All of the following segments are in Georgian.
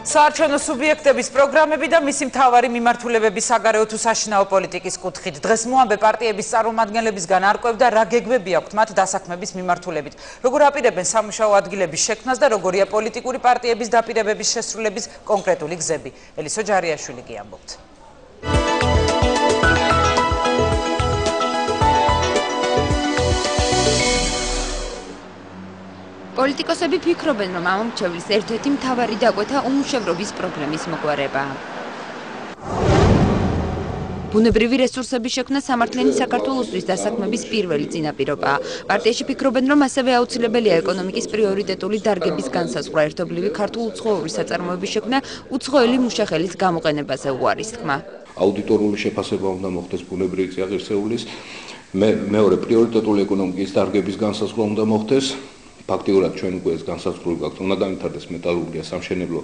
საარჩევნო სუბიექტების პროგრამები და მისი მთავარი მიმართულებები საგარეო თუ საშინაო პოლიტიკის კუთხით. დღეს მოამბე პარტიების წარმომადგენლებისგან არკვევდა რა გეგმები აქვთ მათ დასაქმების მიმართულებით. როგორ აპირებენ სამუშაო ადგილების შექმნას და როგორია პოლიტიკური პარტიების დაპირებების შესრულების კონკრეტული გზები. ელისო ჯარიაშვილი კი ამბობთ. პოლიტიკოსები ფიქრობენ, რომ ამ მრჩევლის ერთ-ერთი მთავარი დაკვეთა უმუშევრობის პრობლემის მოგვარება. ბუნებრივი რესურსების შექმნა სამართლიანი საქართველოსთვის დასაქმების პირველი წინაპირობაა. პარტიაში ფიქრობენ, რომ ასევე აუცილებელია ეკონომიკის პრიორიტეტული დარგების განსაზღვრა, ერთობლივი ქართულ-უცხოური საწარმოების შექმნა, უცხოელი მუშახელის გამოყენებაზე უარის თქმა. აუდიტორული შეფასება უნდა მოხდეს ბუნებრივი წიაღისეულის, მეორე პრიორიტეტული ეკონომიკის დარგების განსაზღვრა უნდა მოხდეს. Ფაქტიურად ჩვენ უკვე ეს განსაზღვრული გაქვთ, უნდა განვითარდეს მეტალურგია, სამშენებლო,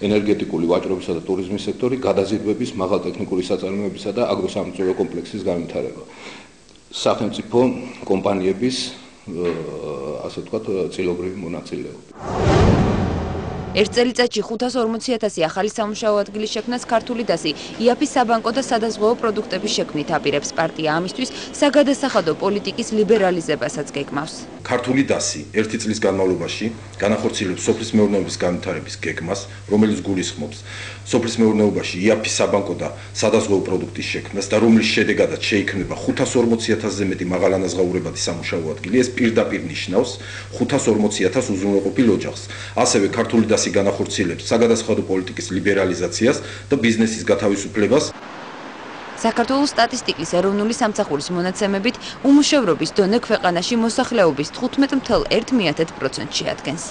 ენერგეტიკული, ვაჭრობისა და ტურიზმის სექტორი, გადაზიდვების, მაღალტექნიკური საწარმოებისა და აგროსამრეწველო კომპლექსის განვითარება. სახელმწიფო კომპანიების, ასე ვთქვათ, წილობრივი მონაწილეობა. ერთ წელიწადში 540,000 ახალი სამუშაო ადგილის შექმნას ქართული დასი იაფი საბანკო და სადაზღვევო პროდუქტების შექმნით აპირებს. პარტია ამისთვის საგადასახადო პოლიტიკის ლიბერალიზებასაც გეგმავს. ქართული დასი ერთი წლის განმავლობაში განახორციელებს სოფლის მეურნეობის განვითარების გეგმას, რომელიც გულისხმობს სოფლის მეურნეობაში იაფი საბანკო და სადაზღვევო პროდუქტის შექმნას და რომლის შედეგადაც შეიქმნება 540,000-ზე მეტი მაღალანაზღაურებადი სამუშაო ადგილი. ეს პირდაპირ ნიშნავს 540,000 უზრუნველყოფილ ოჯახს. ასევე ქართული დასი განახორციელებს საგადასახადო პოლიტიკის ლიბერალიზაციას და ბიზნესის გათავისუფლებას. საქართველოს სტატისტიკის ეროვნული სამსახურის მონაცემებით უმუშევრობის დონე ქვეყანაში მოსახლეობის 15,1%-ს შეადგენს.